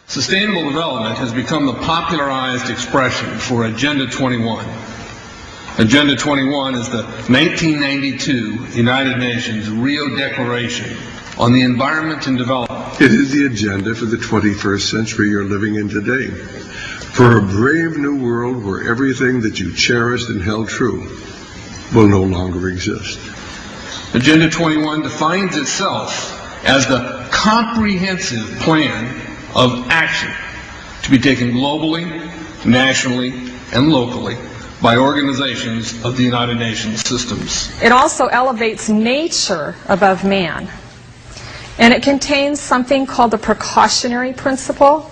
Sustainable development has become the popularized expression for Agenda 21. Agenda 21 is the 1992 United Nations Rio Declaration on the Environment and Development. It is the agenda for the 21st century you're living in today. For a brave new world where everything that you cherished and held true will no longer exist. Agenda 21 defines itself as the comprehensive plan of action to be taken globally, nationally, and locally by organizations of the United Nations systems. It also elevates nature above man. And it contains something called the precautionary principle,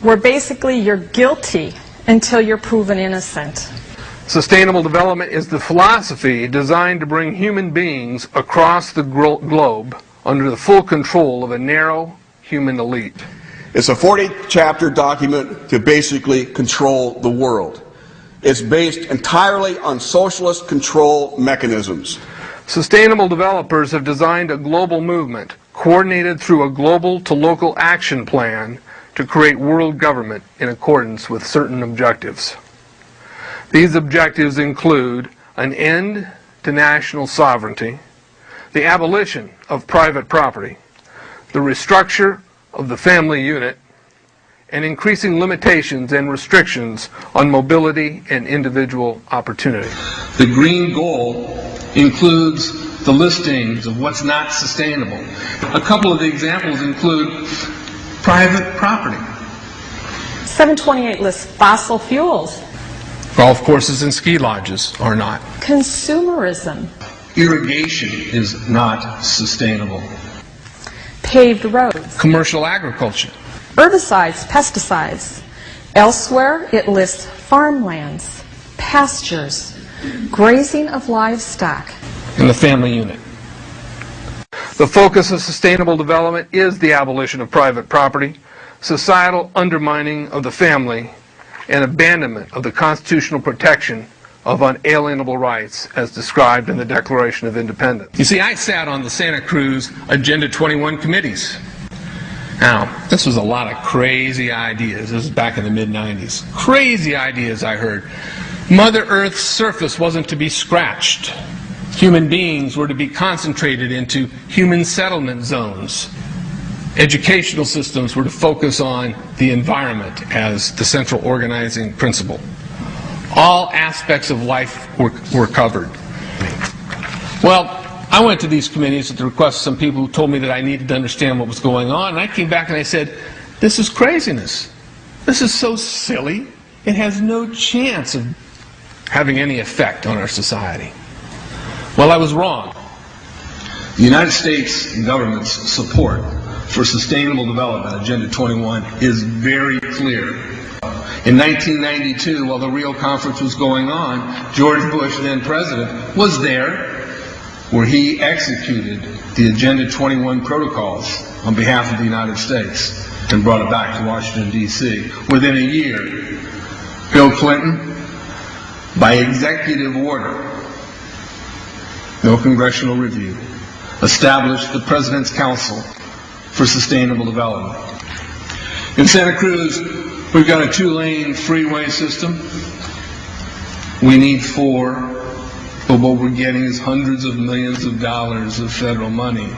where basically you're guilty until you're proven innocent. Sustainable development is the philosophy designed to bring human beings across the globe under the full control of a narrow human elite. It's a 40-chapter document to basically control the world. It's based entirely on socialist control mechanisms. Sustainable developers have designed a global movement coordinated through a global to local action plan to create world government in accordance with certain objectives. These objectives include an end to national sovereignty, the abolition of private property, the restructure of the family unit, and increasing limitations and restrictions on mobility and individual opportunity. The green goal includes the listings of what's not sustainable. A couple of the examples include private property. 728 lists fossil fuels. Golf courses and ski lodges are not. Consumerism. Irrigation is not sustainable. Paved roads. Commercial agriculture. Herbicides, pesticides. Elsewhere, it lists farmlands, pastures, grazing of livestock. And the family unit. The focus of sustainable development is the abolition of private property, societal undermining of the family, and abandonment of the constitutional protection of unalienable rights as described in the Declaration of Independence. You see, I sat on the Santa Cruz Agenda 21 committees. Now, this was a lot of crazy ideas. This was back in the mid-90s. Crazy ideas I heard. Mother Earth's surface wasn't to be scratched. Human beings were to be concentrated into human settlement zones. Educational systems were to focus on the environment as the central organizing principle. All aspects of life were covered. Well, I went to these committees at the request of some people who told me that I needed to understand what was going on, and I came back and I said, this is craziness. This is so silly. It has no chance of having any effect on our society. Well, I was wrong. The United States government's support for sustainable development, Agenda 21, is very clear. In 1992, while the Rio Conference was going on, George Bush, then president, was there where he executed the Agenda 21 protocols on behalf of the United States and brought it back to Washington, D.C. Within a year, Bill Clinton, by executive order, no congressional review, established the President's Council for Sustainable Development. In Santa Cruz, we've got a 2-lane freeway system. We need 4, but what we're getting is hundreds of millions of dollars of federal money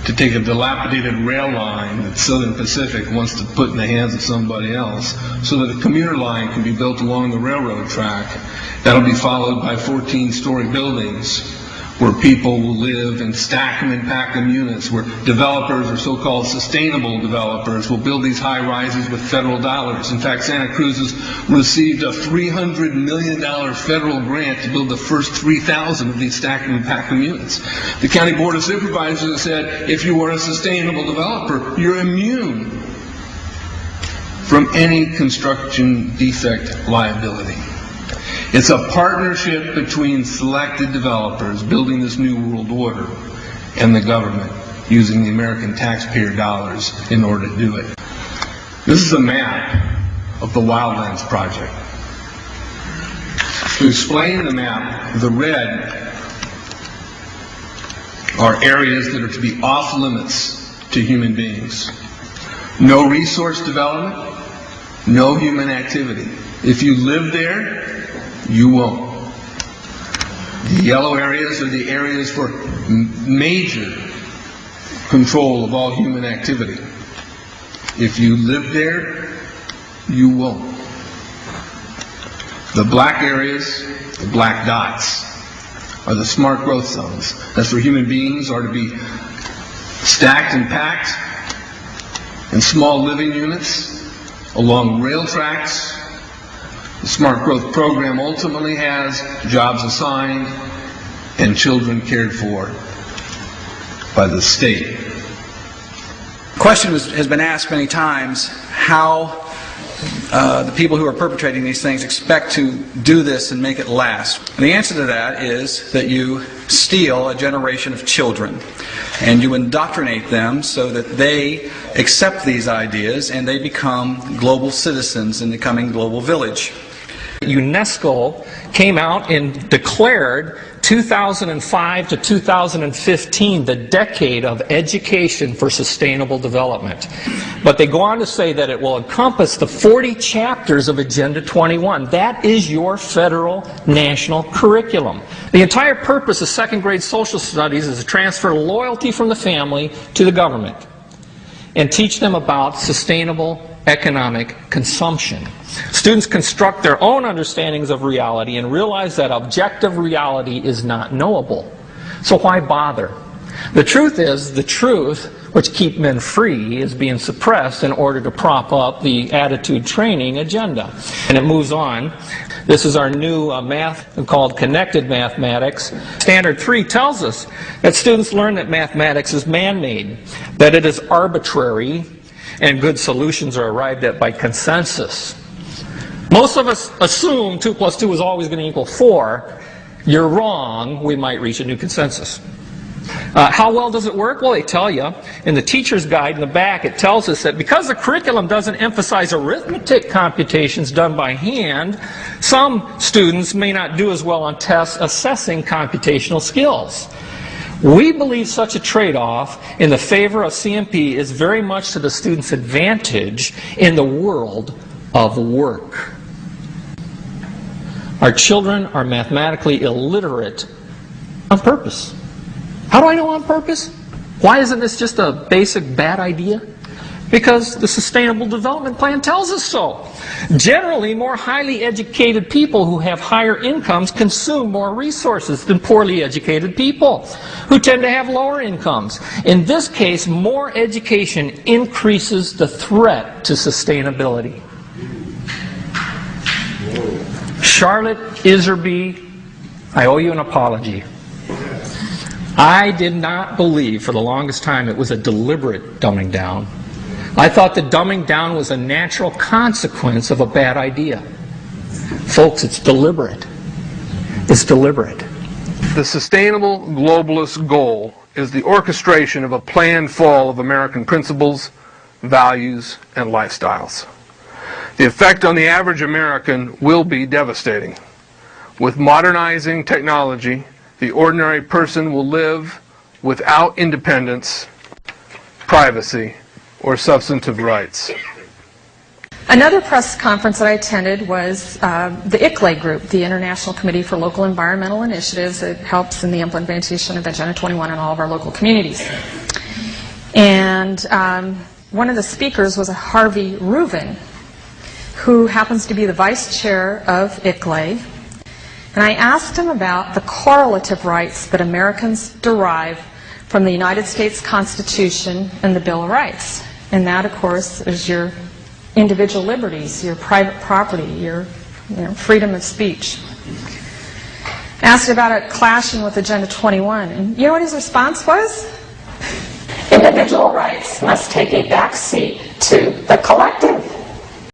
to take a dilapidated rail line that Southern Pacific wants to put in the hands of somebody else so that a commuter line can be built along the railroad track. That'll be followed by 14-story buildings where people will live and stack them and pack them units, where developers or so-called sustainable developers will build these high rises with federal dollars. In fact, Santa Cruz has received a $300 million federal grant to build the first 3,000 of these stack them and pack them units. The County Board of Supervisors has said, if you are a sustainable developer, you're immune from any construction defect liability. It's a partnership between selected developers building this new world order and the government using the American taxpayer dollars in order to do it. This is a map of the Wildlands Project. To explain the map, the red are areas that are to be off limits to human beings. No resource development, no human activity. If you live there, you won't. The yellow areas are the areas for major control of all human activity. If you live there, you won't. The black areas, the black dots, are the smart growth zones. That's where human beings are to be stacked and packed in small living units along rail tracks. The Smart Growth Program ultimately has jobs assigned and children cared for by the state. The question has been asked many times how the people who are perpetrating these things expect to do this and make it last. And the answer to that is that you steal a generation of children and you indoctrinate them so that they accept these ideas and they become global citizens in the coming global village. UNESCO came out and declared 2005 to 2015 the decade of education for sustainable development. But they go on to say that it will encompass the 40 chapters of Agenda 21. That is your federal national curriculum. The entire purpose of second grade social studies is to transfer loyalty from the family to the government and teach them about sustainable economic consumption. Students construct their own understandings of reality and realize that objective reality is not knowable. So why bother? The truth is, the truth, which keep men free, is being suppressed in order to prop up the attitude training agenda. And it moves on. This is our new math called Connected Mathematics. Standard 3 tells us that students learn that mathematics is man-made, that it is arbitrary, and good solutions are arrived at by consensus. Most of us assume 2 plus 2 is always going to equal 4. You're wrong. We might reach a new consensus. How well does it work? Well, they tell you in the teacher's guide in the back, it tells us that because the curriculum doesn't emphasize arithmetic computations done by hand, some students may not do as well on tests assessing computational skills. We believe such a trade-off in the favor of CMP is very much to the student's advantage in the world of work. Our children are mathematically illiterate on purpose. How do I know on purpose? Why isn't this just a basic bad idea? Because the Sustainable Development Plan tells us so. Generally, more highly educated people who have higher incomes consume more resources than poorly educated people who tend to have lower incomes. In this case, more education increases the threat to sustainability. Charlotte Iserby, I owe you an apology. I did not believe for the longest time it was a deliberate dumbing down. I thought the dumbing down was a natural consequence of a bad idea. Folks, it's deliberate. It's deliberate. The sustainable globalist goal is the orchestration of a planned fall of American principles, values, and lifestyles. The effect on the average American will be devastating. With modernizing technology, the ordinary person will live without independence, privacy, or substantive rights. Another press conference that I attended was the ICLEI group, the International Committee for Local Environmental Initiatives. It helps in the implementation of Agenda 21 in all of our local communities. And one of the speakers was a Harvey Reuven, who happens to be the vice chair of ICLEI. And I asked him about the correlative rights that Americans derive from the United States Constitution and the Bill of Rights. And that, of course, is your individual liberties, your private property, your freedom of speech. Asked about it clashing with Agenda 21. And you know what his response was? Individual rights must take a back seat to the collective